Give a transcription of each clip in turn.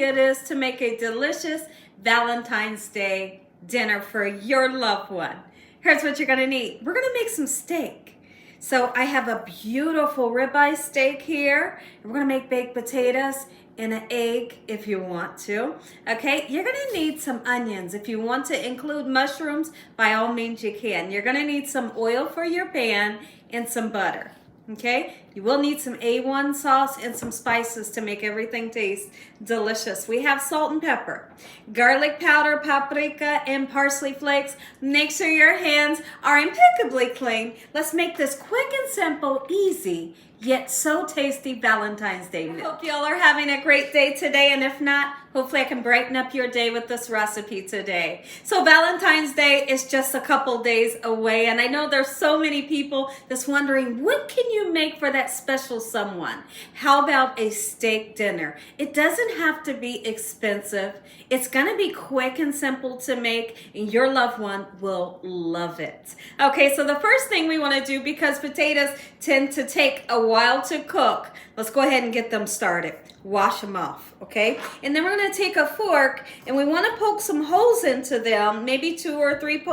easy it is to make a delicious Valentine's Day dinner for your loved one. Here's what you're gonna need. We're gonna make some steak. So I have a beautiful ribeye steak here. We're gonna make baked potatoes and an egg if you want to. Okay, you're gonna need some onions. If you want to include mushrooms, by all means you can. You're gonna need some oil for your pan and some butter. Okay, you will need some A1 sauce and some spices to make everything taste delicious. We have salt and pepper, garlic powder, paprika, and parsley flakes. Make sure your hands are impeccably clean. Let's make this quick and simple, easy, yet so tasty Valentine's Day meal. I hope y'all are having a great day today, and if not, hopefully I can brighten up your day with this recipe today. So Valentine's Day is just a couple days away, and I know there's so many people that's wondering, what can you make for that special someone? How about a steak dinner? It doesn't have to be expensive. It's gonna be quick and simple to make, and your loved one will love it. Okay, so the first thing we wanna do, because potatoes tend to take a while to cook, let's go ahead and get them started. Wash them off, okay? And then we're gonna take a fork and we wanna poke some holes into them, maybe 2 or 3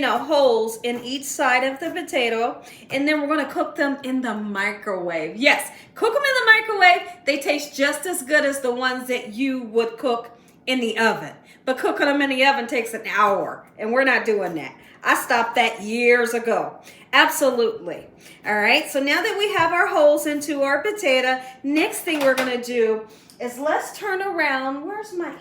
holes in each side of the potato. And then we're gonna cook them in the microwave. Yes, cook them in the microwave. They taste just as good as the ones that you would cook in the oven. But cooking them in the oven takes an hour, and we're not doing that. I stopped that years ago. Absolutely. All right, so now that we have our holes into our potato, next thing we're gonna do is let's turn around.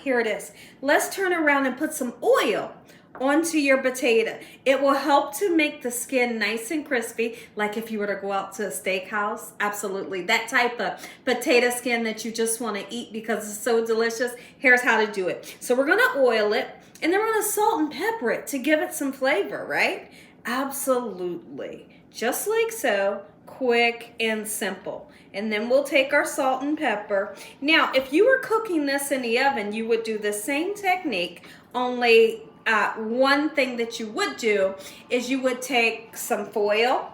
Here it is. Let's turn around and put some oil onto your potato. It will help to make the skin nice and crispy, like if you were to go out to a steakhouse. Absolutely. That type of potato skin that you just want to eat because it's so delicious. Here's how to do it. So we're going to oil it, and then we're going to salt and pepper it to give it some flavor, right? Absolutely. Just like so, quick and simple. And then we'll take our salt and pepper. Now, if you were cooking this in the oven, you would do the same technique, only one thing that you would do is you would take some foil,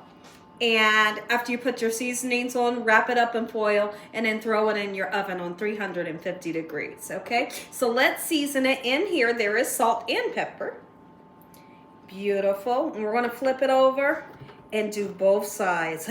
and after you put your seasonings on, wrap it up in foil and then throw it in your oven on 350 degrees, okay? So let's season it in here. There is salt and pepper. Beautiful. And we're gonna flip it over and do both sides.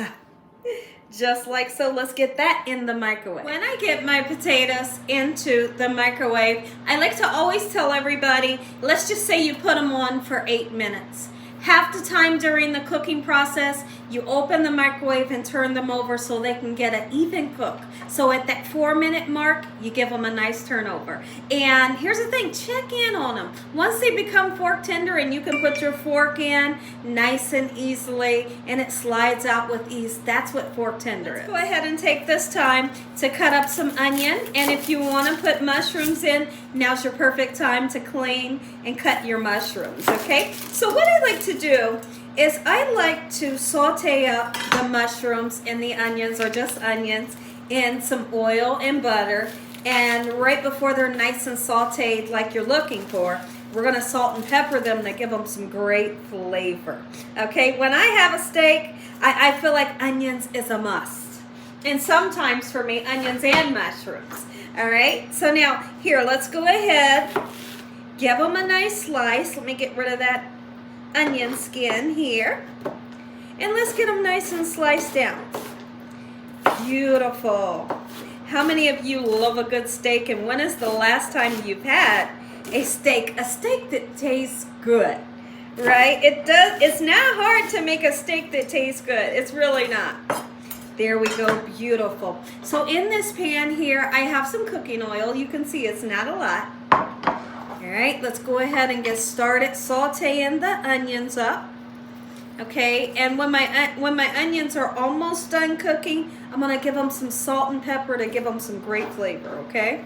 Just like so. Let's get that in the microwave. When I get my potatoes into the microwave, I like to always tell everybody, let's just say you put them on for 8 minutes. Half the time during the cooking process, you open the microwave and turn them over so they can get an even cook. So at that 4-minute mark, you give them a nice turnover. And here's the thing, check in on them. Once they become fork tender and you can put your fork in nice and easily and it slides out with ease, that's what fork tender is. Let's go ahead and take this time to cut up some onion. And if you want to put mushrooms in, now's your perfect time to clean and cut your mushrooms, okay? So what I like to do is I like to saute up the mushrooms and the onions, or just onions, in some oil and butter. And right before they're nice and sauteed like you're looking for, we're gonna salt and pepper them to give them some great flavor. Okay, when I have a steak, I feel like onions is a must. And sometimes for me, onions and mushrooms. All right, so now here, let's go ahead, give them a nice slice. Let me get rid of that onion skin here, and let's get them nice and sliced down. Beautiful. How many of you love a good steak, and when is the last time you've had a steak that tastes good, right? It's not hard to make a steak that tastes good. It's really not. There we go. Beautiful. So in this pan here, I have some cooking oil. You can see it's not a lot. All right, let's go ahead and get started sauteing the onions up. Okay, and when my onions are almost done cooking, I'm gonna give them some salt and pepper to give them some great flavor, okay?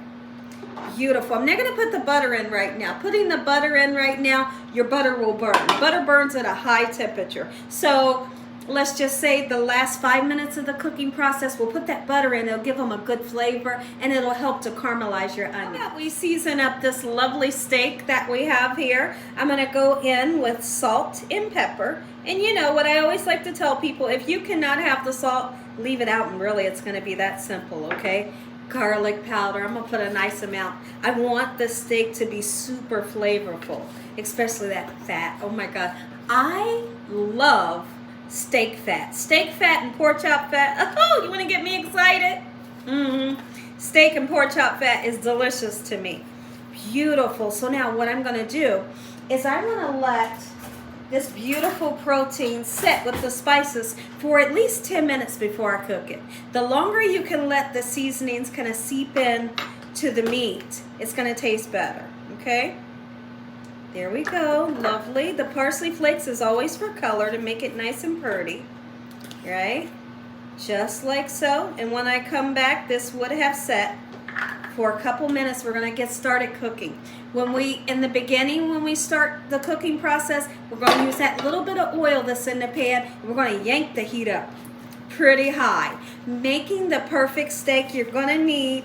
Beautiful. I'm not gonna put the butter in right now. Putting the butter in right now, your butter will burn. Butter burns at a high temperature. So let's just say the last 5 minutes of the cooking process, we'll put that butter in. It'll give them a good flavor, and it'll help to caramelize your onion. How about we season up this lovely steak that we have here? I'm gonna go in with salt and pepper. And you know what I always like to tell people, if you cannot have the salt, leave it out, and really it's gonna be that simple, okay? garlic powder. I'm gonna put a nice amount. I want the steak to be super flavorful, especially that fat. Oh my God, I love steak fat. Steak fat and pork chop fat. Oh, you wanna get me excited? Steak and pork chop fat is delicious to me. Beautiful. So now what I'm gonna do is I'm gonna let this beautiful protein sit with the spices for at least 10 minutes before I cook it. The longer you can let the seasonings kind of seep in to the meat, it's gonna taste better, okay? There we go, lovely. The parsley flakes is always for color to make it nice and pretty, right? Just like so. And when I come back, this would have set for a couple minutes. We're gonna get started cooking. In the beginning, when we start the cooking process, we're gonna use that little bit of oil that's in the pan, and we're gonna yank the heat up pretty high. Making the perfect steak, you're gonna need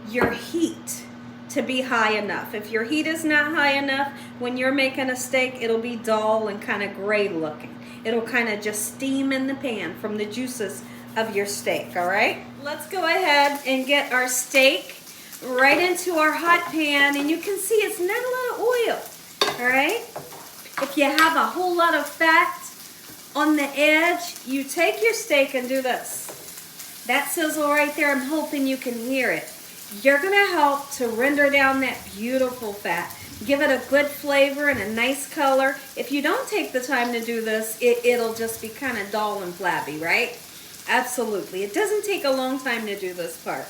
your heat to be high enough. If your heat is not high enough, when you're making a steak, it'll be dull and kind of gray looking. It'll kind of just steam in the pan from the juices of your steak, all right? Let's go ahead and get our steak right into our hot pan, and you can see it's not a lot of oil, all right? If you have a whole lot of fat on the edge, you take your steak and do this. That sizzle right there, I'm hoping you can hear it. You're gonna help to render down that beautiful fat. Give it a good flavor and a nice color. If you don't take the time to do this, it'll just be kind of dull and flabby, right? Absolutely. It doesn't take a long time to do this part.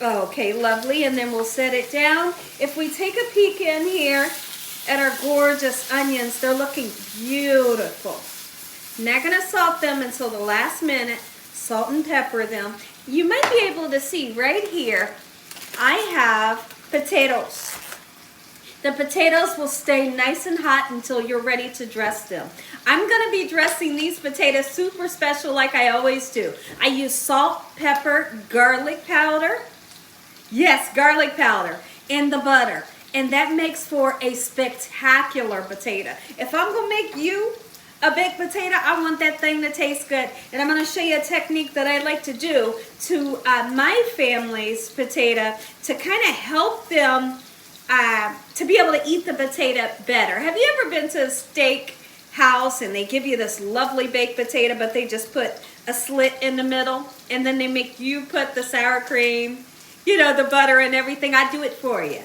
Okay, lovely, and then we'll set it down. If we take a peek in here at our gorgeous onions, they're looking beautiful. Not gonna salt them until the last minute. Salt and pepper them. You might be able to see right here, I have potatoes. The potatoes will stay nice and hot until you're ready to dress them. I'm gonna be dressing these potatoes super special like I always do. I use salt, pepper, garlic powder. Yes, garlic powder and the butter. And that makes for a spectacular potato. If I'm gonna make you a baked potato, I want that thing to taste good. And I'm gonna show you a technique that I like to do to my family's potato to kind of help them to be able to eat the potato better. Have you ever been to a steak house and they give you this lovely baked potato, but they just put a slit in the middle, and then they make you put the sour cream, you know, the butter and everything? I do it for you,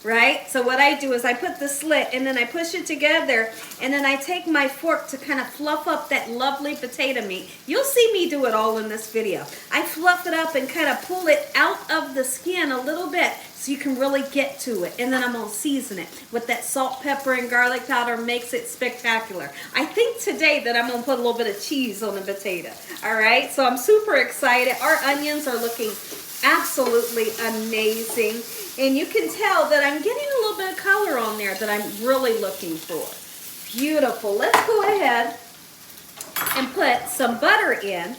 right? So what I do is I put the slit and then I push it together, and then I take my fork to kind of fluff up that lovely potato meat. You'll see me do it all in this video. I fluff it up and kind of pull it out of the skin a little bit so you can really get to it. And then I'm gonna season it with that salt, pepper, and garlic powder. Makes it spectacular. I think today that I'm gonna put a little bit of cheese on the potato. All right, so I'm super excited. Our onions are looking absolutely amazing. And you can tell that I'm getting a little bit of color on there that I'm really looking for. Beautiful. Let's go ahead and put some butter in,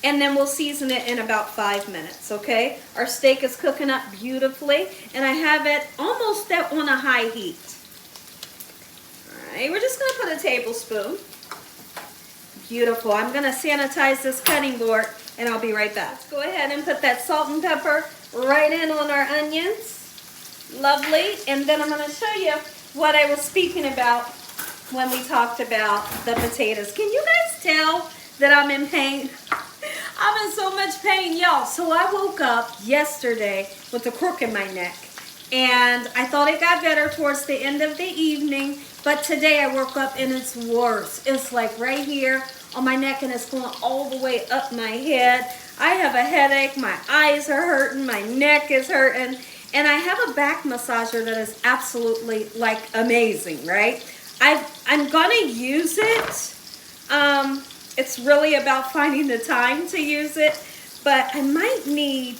and then we'll season it in about 5 minutes, okay? Our steak is cooking up beautifully, and I have it almost on a high heat. All right, we're just gonna put a tablespoon. Beautiful. I'm gonna sanitize this cutting board, and I'll be right back. Let's go ahead and put that salt and pepper right in on our onions. Lovely. And then I'm going to show you what I was speaking about when we talked about the potatoes. Can you guys tell that I'm in pain? I'm in so much pain, y'all. So I woke up yesterday with a crook in my neck, and I thought it got better towards the end of the evening, but today I woke up and it's worse. It's like right here on my neck, and it's going all the way up my head. I have a headache, my eyes are hurting, my neck is hurting, and I have a back massager that is absolutely like amazing, right? I'm gonna use it. It's really about finding the time to use it, but I might need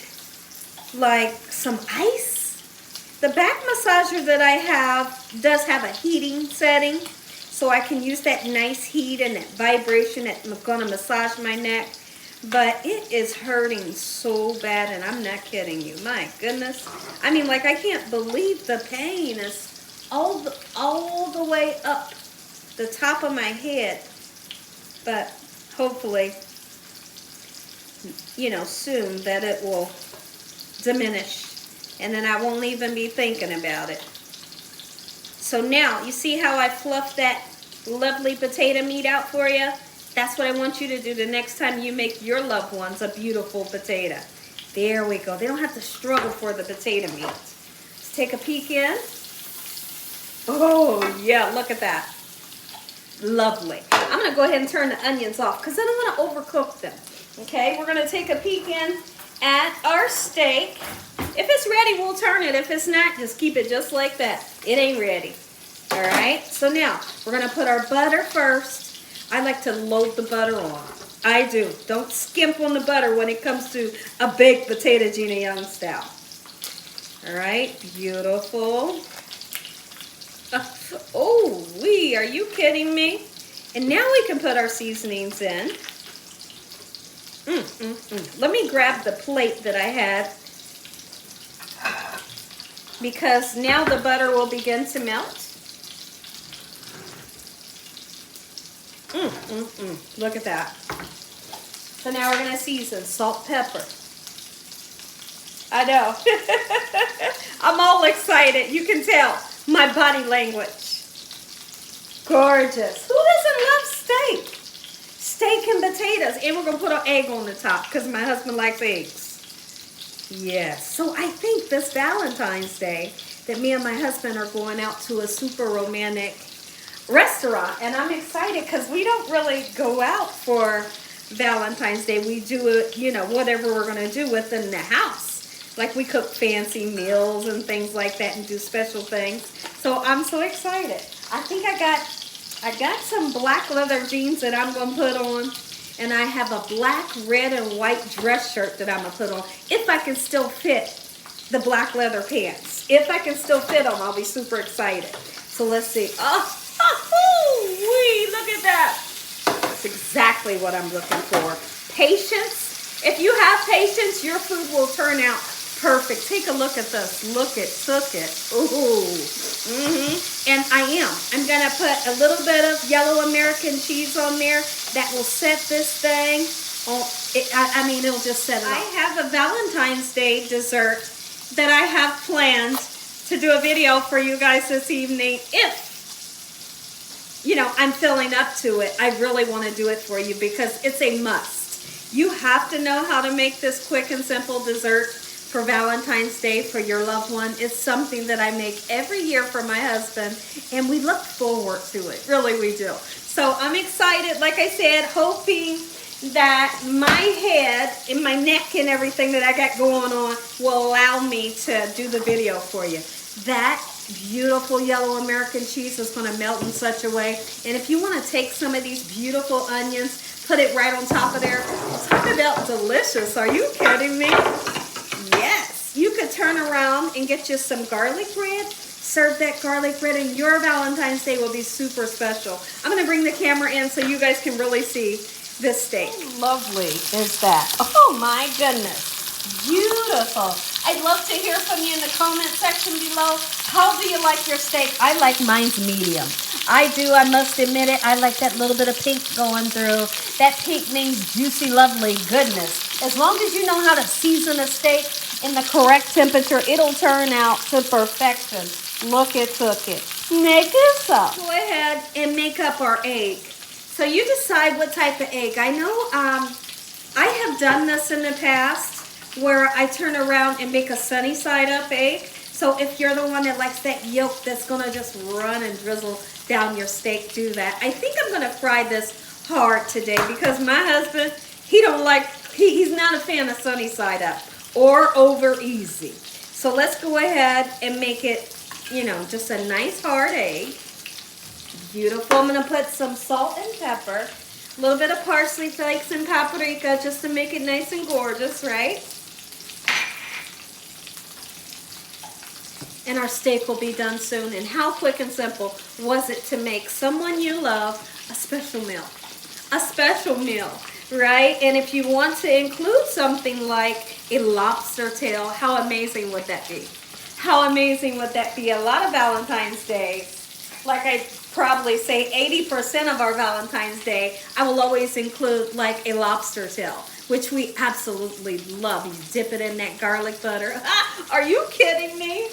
like some ice. The back massager that I have does have a heating setting, so I can use that nice heat and that vibration that's gonna massage my neck. But it is hurting so bad, and I'm not kidding you. My goodness. I mean, like, I can't believe the pain is all the way up the top of my head. But hopefully, you know, soon that it will diminish. And then I won't even be thinking about it. So now, you see how I fluffed that lovely potato meat out for you? That's what I want you to do the next time you make your loved ones a beautiful potato. There we go. They don't have to struggle for the potato meat. Let's take a peek in. Oh, yeah, look at that. Lovely. I'm going to go ahead and turn the onions off because I don't want to overcook them. Okay, we're going to take a peek in at our steak. If it's ready, we'll turn it. If it's not, just keep it just like that. It ain't ready. All right, so now we're going to put our butter first. I like to load the butter on. I do. Don't skimp on the butter when it comes to a baked potato Gina Young style. All right, beautiful. Oh, are you kidding me? And now we can put our seasonings in. Let me grab the plate that I had because now the butter will begin to melt. Look at that. So now we're going to season salt, pepper. I know. I'm all excited. You can tell my body language. Gorgeous. Who doesn't love steak? Steak and potatoes. And we're going to put an egg on the top because my husband likes eggs. Yes. So I think this Valentine's Day that me and my husband are going out to a super romantic restaurant. And I'm excited because we don't really go out for Valentine's Day. We do it, you know, whatever we're going to do within the house. Like we cook fancy meals and things like that and do special things. So I'm so excited. I think I got some black leather jeans that I'm going to put on. And I have a black, red, and white dress shirt that I'm going to put on. If I can still fit the black leather pants. If I can still fit them, I'll be super excited. So let's see. Look at that. That's exactly what I'm looking for. Patience. If you have patience, your food will turn out perfect. Take a look at this. Look it, took it. Ooh. And I'm going to put a little bit of yellow American cheese on there. That will set this thing. It'll just set it up. I have a Valentine's Day dessert that I have planned to do a video for you guys this evening. If, you know, I'm feeling up to it, I really want to do it for you because it's a must. You have to know how to make this quick and simple dessert for Valentine's Day for your loved one. It's something that I make every year for my husband, and we look forward to it. Really, we do. So I'm excited, like I said, hoping that my head and my neck and everything that I got going on will allow me to do the video for you. That beautiful yellow American cheese is going to melt in such a way. And if you want to take some of these beautiful onions, put it right on top of there. Talk about delicious. Are you kidding me? Yes. You could turn around and get you some garlic bread. Serve that garlic bread, and your Valentine's Day will be super special. I'm going to bring the camera in so you guys can really see this steak. How lovely is that? Oh my goodness. Beautiful. I'd love to hear from you in the comment section below. How do you like your steak? I like mine's medium. I do, I must admit it. I like that little bit of pink going through. That pink means juicy, lovely goodness. As long as you know how to season a steak in the correct temperature, it'll turn out to perfection. Look it, took it. Make this up. Go ahead and make up our egg. So you decide what type of egg. I know I have done this in the past where I turn around and make a sunny side up egg. So if you're the one that likes that yolk that's gonna just run and drizzle down your steak, do that. I think I'm gonna fry this hard today because my husband, he's not a fan of sunny side up or over easy. So let's go ahead and make it, you know, just a nice hard egg. Beautiful. I'm going to put some salt and pepper, a little bit of parsley flakes and paprika just to make it nice and gorgeous, right? And our steak will be done soon. And how quick and simple was it to make someone you love a special meal? A special meal, right? And if you want to include something like a lobster tail, how amazing would that be? How amazing would that be? A lot of Valentine's Days, like I probably say 80% of our Valentine's Day, I will always include like a lobster tail. which we absolutely love. You dip it in that garlic butter. Are you kidding me?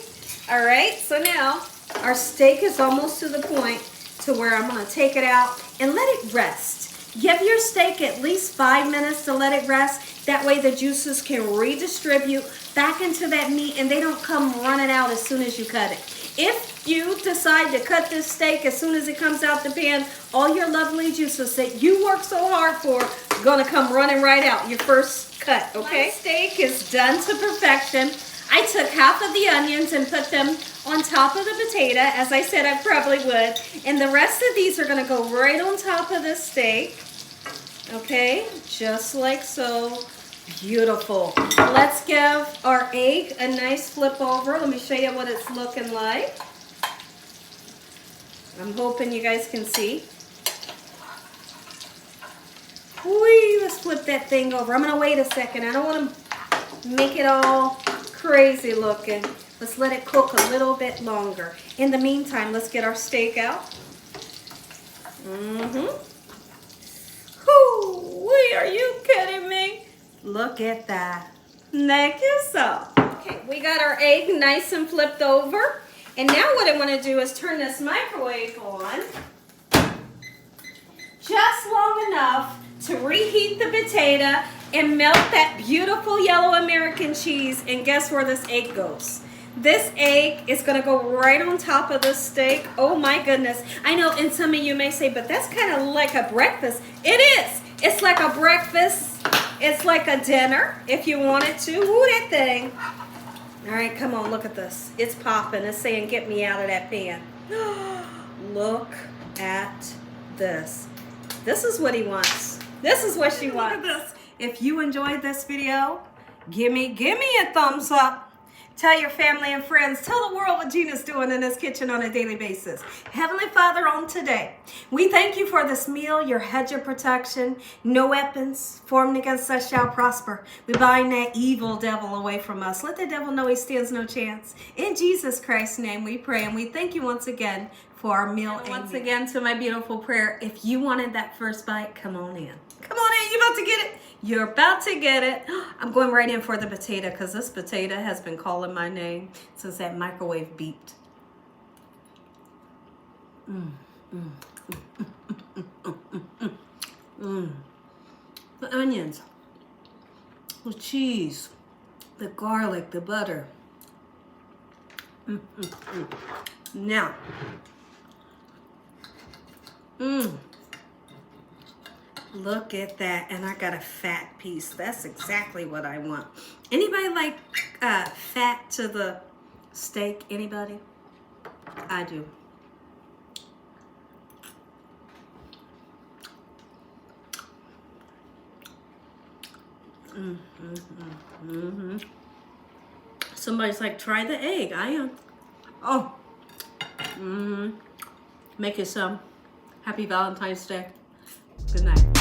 All right, so now our steak is almost to the point to where I'm gonna take it out and let it rest. Give your steak at least 5 minutes to let it rest. That way the juices can redistribute back into that meat and they don't come running out as soon as you cut it. If you decide to cut this steak as soon as it comes out the pan, all your lovely juices that you work so hard for are gonna come running right out, your first cut, okay? My steak is done to perfection. I took half of the onions and put them on top of the potato, as I said I probably would. And the rest of these are gonna go right on top of this steak. Okay, just like so. Beautiful. Let's give our egg a nice flip over. Let me show you what it's looking like. I'm hoping you guys can see. Whee, let's flip that thing over. I'm gonna wait a second. I don't want to make it all crazy looking. Let's let it cook a little bit longer. In the meantime, let's get our steak out. Whoo, are you kidding me? Look at that. Thank you so. Okay, we got our egg nice and flipped over. And now what I want to do is turn this microwave on just long enough to reheat the potato and melt that beautiful yellow American cheese. And guess where this egg goes? This egg is going to go right on top of the steak. Oh my goodness. I know, and some of you may say, but that's kind of like a breakfast. It is. It's like a breakfast. It's like a dinner, if you wanted to. Ooh, that thing. All right, come on, look at this. It's popping. It's saying, get me out of that pan. Look at this. This is what he wants. This is what she wants. Look at this. If you enjoyed this video, give me a thumbs up. Tell your family and friends. Tell the world what Gina's doing in this kitchen on a daily basis. Heavenly Father, on today, we thank you for this meal, your hedge of protection. No weapons formed against us shall prosper. We bind that evil devil away from us. Let the devil know he stands no chance. In Jesus Christ's name we pray, and we thank you once again for our meal. And once again to my beautiful prayer, if you wanted that first bite, come on in. Come on in, you're about to get it. You're about to get it. I'm going right in for the potato because this potato has been calling my name since that microwave beeped. The onions, the cheese, the garlic, the butter. Now, look at that, and I got a fat piece. That's exactly what I want. Anybody like fat to the steak? Anybody? I do. Somebody's like, try the egg. I am. Oh. Make you some. Happy Valentine's Day. Good night.